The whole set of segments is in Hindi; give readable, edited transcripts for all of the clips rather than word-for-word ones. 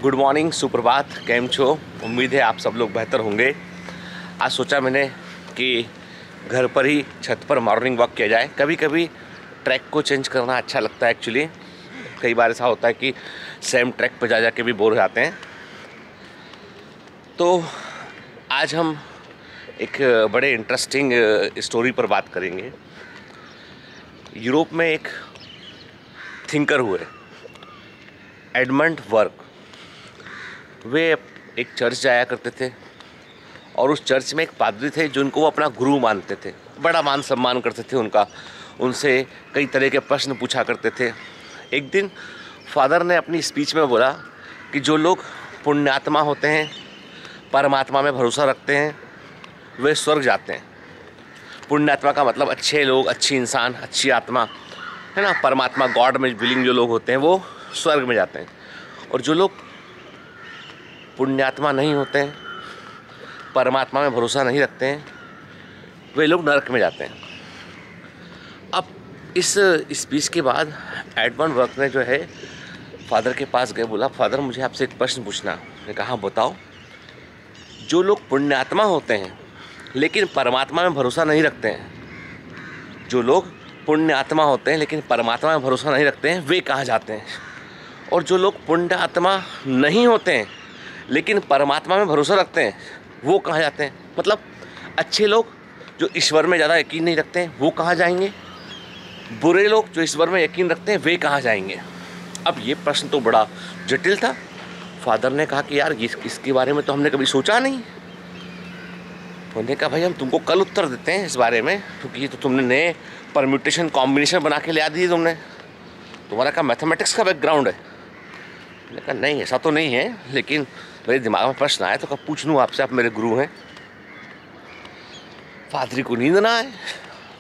गुड मॉर्निंग, सुप्रभात, कैम छो। उम्मीद है आप सब लोग बेहतर होंगे। आज सोचा मैंने कि घर पर ही छत पर मॉर्निंग वॉक किया जाए। कभी कभी ट्रैक को चेंज करना अच्छा लगता है। एक्चुअली कई बार ऐसा होता है कि सेम ट्रैक पर जा के भी बोर हो जाते हैं। तो आज हम एक बड़े इंटरेस्टिंग स्टोरी पर बात करेंगे। यूरोप में एक थिंकर हुए, एडमंड बर्ग। वे एक चर्च जाया करते थे और उस चर्च में एक पादरी थे जो उनको वो अपना गुरु मानते थे। बड़ा मान सम्मान करते थे उनका, उनसे कई तरह के प्रश्न पूछा करते थे। एक दिन फादर ने अपनी स्पीच में बोला कि जो लोग पुण्यात्मा होते हैं, परमात्मा में भरोसा रखते हैं, वे स्वर्ग जाते हैं। पुण्यात्मा का मतलब अच्छे लोग, अच्छी इंसान, अच्छी आत्मा है ना। परमात्मा, गॉड में बिलीव जो लोग होते हैं वो स्वर्ग में जाते हैं, और जो लोग पुण्यात्मा नहीं होते हैं, परमात्मा में भरोसा नहीं रखते हैं, वे लोग नरक में जाते हैं। अब इस स्पीच के बाद एडमंड बर्ग ने जो है फादर के पास गए, बोला फादर मुझे आपसे एक प्रश्न पूछना। मैंने कहा बताओ। जो लोग पुण्यात्मा होते हैं लेकिन परमात्मा में भरोसा नहीं रखते हैं, जो लोग पुण्यात्मा होते हैं लेकिन परमात्मा में भरोसा नहीं रखते हैं, वे कहाँ जाते हैं? और जो लोग पुण्यात्मा नहीं होते हैं लेकिन परमात्मा में भरोसा रखते हैं, वो कहाँ जाते हैं? मतलब अच्छे लोग जो ईश्वर में ज़्यादा यकीन नहीं रखते हैं, वो कहाँ जाएंगे? बुरे लोग जो ईश्वर में यकीन रखते हैं, वे कहाँ जाएंगे? अब ये प्रश्न तो बड़ा जटिल था। फादर ने कहा कि यार इसके बारे में तो हमने कभी सोचा नहीं। उन्होंने कहा भाई हम तुमको कल उत्तर देते हैं इस बारे में, क्योंकि ये तो तुमने नए परम्यूटेशन कॉम्बिनेशन बना के ले दिए तुमने। तुम्हारा क्या मैथमेटिक्स का बैकग्राउंड है? मैंने कहा नहीं, ऐसा तो नहीं है, लेकिन मेरे दिमाग में प्रश्न आया तो कब पूछ लूँ आपसे, आप मेरे गुरु हैं। फादरी को नींद ना आए,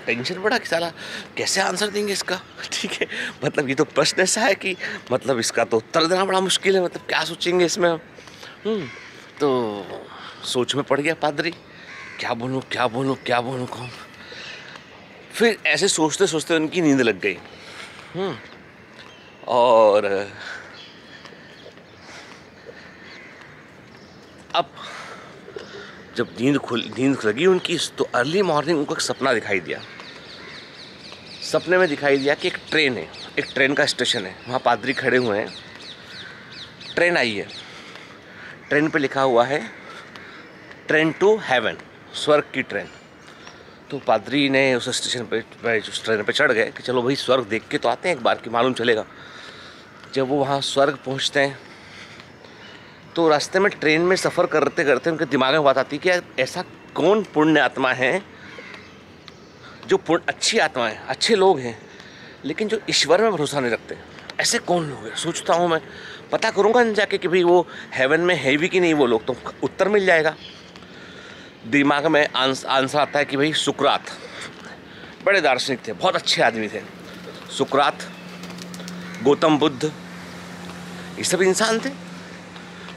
टेंशन पड़ा कि साला कैसे आंसर देंगे इसका। ठीक है, मतलब ये तो प्रश्न ऐसा है कि मतलब इसका तो उत्तर देना बड़ा मुश्किल है। मतलब क्या सोचेंगे इसमें हम। तो सोच में पड़ गया पादरी, क्या बोलूँ क्या बोलूँ क्या बोलूँ कौन। फिर ऐसे सोचते सोचते उनकी नींद लग गई। और अब जब नींद लगी उनकी, तो अर्ली मॉर्निंग उनको एक सपना दिखाई दिया। सपने में दिखाई दिया कि एक ट्रेन है, एक ट्रेन का स्टेशन है, वहाँ पादरी खड़े हुए हैं। ट्रेन आई है, ट्रेन पे लिखा हुआ है ट्रेन टू हेवन, स्वर्ग की ट्रेन। तो पादरी ने उस स्टेशन पे उस ट्रेन पे चढ़ गए कि चलो भाई स्वर्ग देख के तो आते हैं एक बार, कि मालूम चलेगा। जब वो वहाँ स्वर्ग पहुँचते हैं तो रास्ते में ट्रेन में सफ़र करते करते उनके दिमाग में बात आती है कि ऐसा कौन पुण्य आत्मा है, जो अच्छी आत्मा है, अच्छे लोग हैं, लेकिन जो ईश्वर में भरोसा नहीं रखते। ऐसे कौन लोग हैं? सोचता हूँ मैं, पता करूँगा जाके कि भाई वो हेवन में है भी कि नहीं वो लोग, तो उत्तर मिल जाएगा। दिमाग में आंसर आता है कि भाई सुकरात, बड़े दार्शनिक थे, बहुत अच्छे आदमी थे। सुकरात, गौतम बुद्ध, ये सब इंसान थे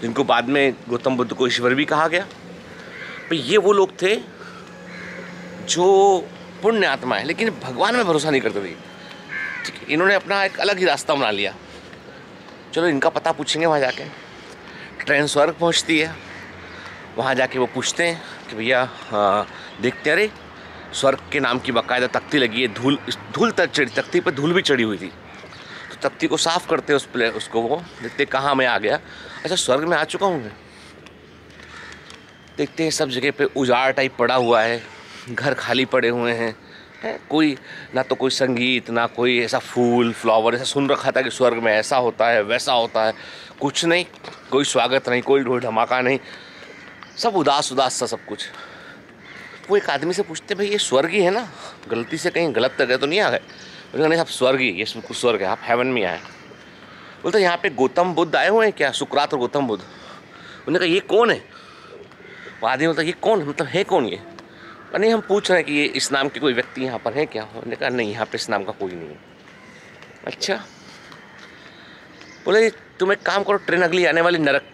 जिनको बाद में गौतम बुद्ध को ईश्वर भी कहा गया। तो ये वो लोग थे जो पुण्य आत्मा है लेकिन भगवान में भरोसा नहीं करते थे। ठीक है, इन्होंने अपना एक अलग ही रास्ता बना लिया। चलो इनका पता पूछेंगे वहाँ जाके। ट्रेन स्वर्ग पहुँचती है, वहाँ जाके वो पूछते हैं कि भैया देखते, अरे स्वर्ग के नाम की बाकायदा तख्ती लगी है, धूल तख्ती पर धूल भी चढ़ी हुई थी। तो तख्ती को साफ़ करते उसको वो देखते कहाँ मैं आ गया। अच्छा स्वर्ग में आ चुका हूँ मैं। देखते हैं सब जगह पे उजाड़ टाइप पड़ा हुआ है, घर खाली पड़े हुए हैं, कोई ना तो कोई संगीत, ना कोई ऐसा फूल फ्लावर। ऐसा सुन रखा था कि स्वर्ग में ऐसा होता है वैसा होता है, कुछ नहीं, कोई स्वागत नहीं, कोई ढोल धमाका नहीं, सब उदास उदास सा सब कुछ। वो एक आदमी से पूछते भाई ये स्वर्ग ही है ना, गलती से कहीं गलत जगह तो नहीं आ गए? बोले नहीं, आप स्वर्ग ही, ये स्वर्ग है, आप हेवन में आए। बोलते यहाँ पे गौतम बुद्ध आए हुए हैं क्या? सुकरात और गौतम बुद्ध। उन्होंने कहा ये कौन है? वो आदमी बोलता ये कौन, मतलब है कौन ये? नहीं हम पूछ रहे हैं कि ये इस नाम के कोई व्यक्ति यहाँ पर है क्या? उन्होंने कहा नहीं, यहाँ पे इस नाम का कोई नहीं है। अच्छा, बोले तुम एक काम करो, ट्रेन अगली आने वाली नरक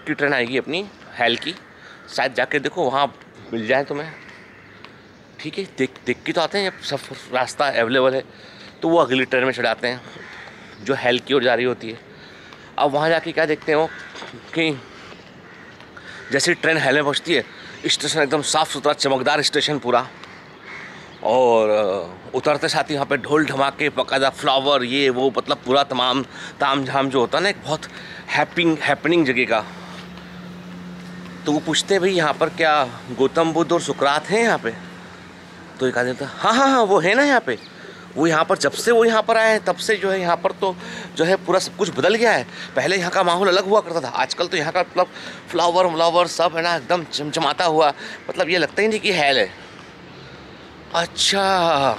की ट्रेन आएगी अपनी हेल की, शायद जाके देखो वहाँ मिल जाए तुम्हें। ठीक है, देख के तो आते हैं, जब सब रास्ता अवेलेबल है तो वो अगली ट्रेन में चढ़ाते हैं जो हेल की ओर जा रही होती है। अब वहाँ जाके क्या देखते हो कि जैसे ट्रेन हल में पहुँचती है, स्टेशन एकदम साफ़ सुथरा चमकदार स्टेशन पूरा, और उतरते साथ ही यहाँ पे ढोल ढमाके, बाकायदा फ्लावर, ये वो, मतलब पूरा तमाम ताम झाम जो होता है ना, एक बहुत हैपनिंग जगह का। तो वो पूछते हैं भाई यहाँ पर क्या गौतम बुद्ध और सुकरात हैं यहाँ पे? तो एक आदमी था, हाँ हाँ हाँ वो है ना यहाँ पे, वो यहाँ पर जब से वो यहाँ पर आए हैं तब से जो है यहाँ पर तो जो है पूरा सब कुछ बदल गया है। पहले यहाँ का माहौल अलग हुआ करता था, आजकल तो यहाँ का मतलब फ्लावर सब है ना एकदम चमचमाता हुआ, मतलब ये लगता ही नहीं कि हेल है। अच्छा,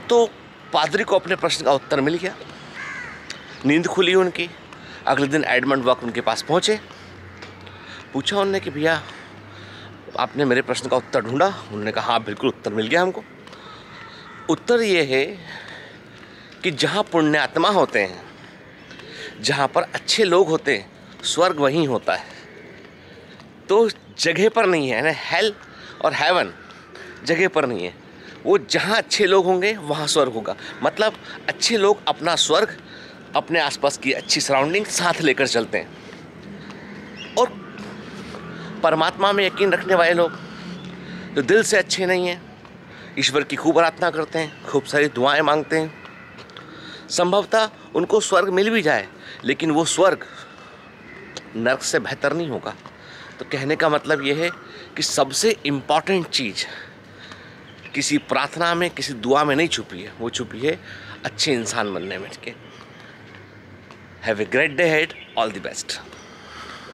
तो पादरी को अपने प्रश्न का उत्तर मिल गया, नींद खुली उनकी। अगले दिन एडमंड वक उनके पास पहुँचे, पूछा उन्होंने कि भैया आपने मेरे प्रश्न का उत्तर ढूंढा? उन्होंने कहा हाँ बिल्कुल उत्तर मिल गया हमको। उत्तर ये है कि जहाँ पुण्यात्मा होते हैं, जहाँ पर अच्छे लोग होते हैं, स्वर्ग वहीं होता है। तो जगह पर नहीं है ना, हेल और हेवन जगह पर नहीं है, वो जहाँ अच्छे लोग होंगे वहाँ स्वर्ग होगा। मतलब अच्छे लोग अपना स्वर्ग, अपने आसपास की अच्छी सराउंडिंग साथ लेकर चलते हैं। और परमात्मा में यकीन रखने वाले लोग जो दिल से अच्छे नहीं हैं, ईश्वर की खूब आराधना करते हैं, खूब सारी दुआएं मांगते हैं, संभवतः उनको स्वर्ग मिल भी जाए, लेकिन वो स्वर्ग नरक से बेहतर नहीं होगा। तो कहने का मतलब ये है कि सबसे इम्पॉर्टेंट चीज़ किसी प्रार्थना में, किसी दुआ में नहीं छुपी है, वो छुपी है अच्छे इंसान बनने में। Have a great day head, all the best.